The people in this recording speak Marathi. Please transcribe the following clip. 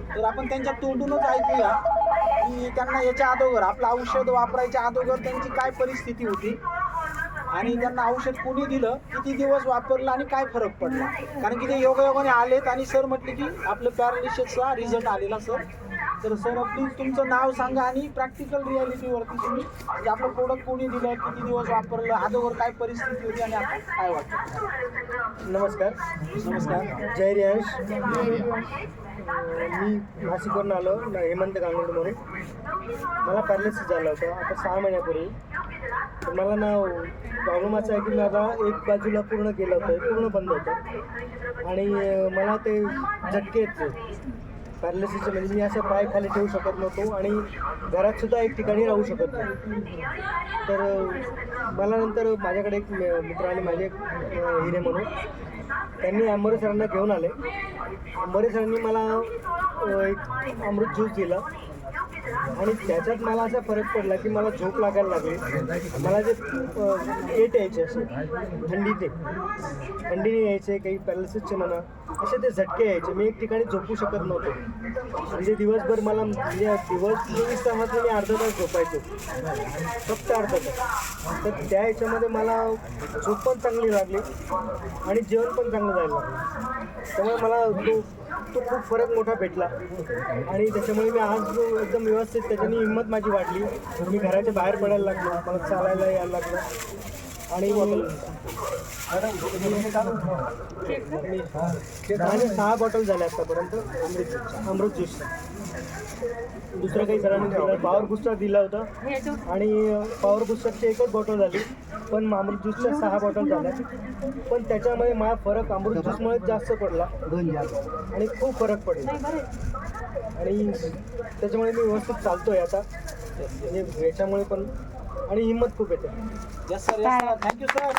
तर आपण त्यांच्या तोंडूनच ऐकूया की त्यांना याच्या अगोदर आपलं औषध वापरायच्या अगोदर त्यांची काय परिस्थिती होती आणि त्यांना औषध कोणी दिलं, किती दिवस वापरलं आणि काय फरक पडला. कारण की ते योगायोगाने आलेत आणि सर म्हटले की आपलं पॅरालिसिसचा रिझल्ट आलेला सर. तर सर प्लीज तुमचं नाव सांगा आणि प्रॅक्टिकल रियालिटीवरती तुम्ही म्हणजे आपलं प्रोडक्ट कोणी दिलं, किती दिवस वापरलं, अगोदर काय परिस्थिती होती आणि आता काय वाटतं. नमस्कार. नमस्कार. जय रियांश. मी नाशिकवरून आलो, हेमंत गांगुर्डेमधून. मला पॅरालिसिस झाला होता आता 6 महिन्यापूर्वी. तर मला ना प्रॉब्लेम असा आहे की माझा एक बाजूला पूर्ण गेलं होतं, पूर्ण बंद होतं आणि मला ते झटके येत पॅरालिसिसचे. म्हणजे मी असं पाय खाली ठेवू शकत नव्हतो आणि घरातसुद्धा एक ठिकाणी राहू शकत नाही. तर मला नंतर माझ्याकडे एक मित्र आणि माझे हिरे म्हणून त्यांनी अंबरे सरांना घेऊन आले. अंबरे सरांनी मला एक अमृत ज्यूस दिला आणि त्याच्यात मला असा फरक पडला की मला झोप लागायला लागली. मला जे पेट यायचे असे थंडीने यायचे, काही पॅरालिसिसचे म्हणा असे ते झटके यायचे. मी एक ठिकाणी झोपू शकत नव्हतो. म्हणजे दिवसभर मला म्हणजे 24 तासात मी अर्धा तास झोपायचो, फक्त अर्धा तास. तर त्या ह्याच्यामध्ये मला झोप पण चांगली लागली आणि जेवण पण चांगलं जायला लागलं. त्यामुळे मला तो खूप फरक मोठा भेटला आणि त्याच्यामुळे मी आज एकदम व्यवस्थित त्याच्याने हिंमत माझी वाढली. मी घराच्या बाहेर पडायला लागलो, मला चालायला यायला लागलं आणि आणि 6 बॉटल झाल्या आतापर्यंत अमृत ज्यूसच्या. दुसरं काही सरांनी दिलं, पॉवर बूस्टर दिला होता आणि पॉवर बूस्टरची एकच बॉटल झाली, पण अमृत ज्यूसच्या 6 बॉटल झाल्या. पण त्याच्यामध्ये मला फरक अमृत ज्यूसमुळे जास्त पडला आणि खूप फरक पडला आणि त्याच्यामुळे मी व्यवस्थित चालतोय आता. म्हणजे याच्यामुळे पण आणि हिंमत खूप येते. Yes sir, yes sir, thank you sir.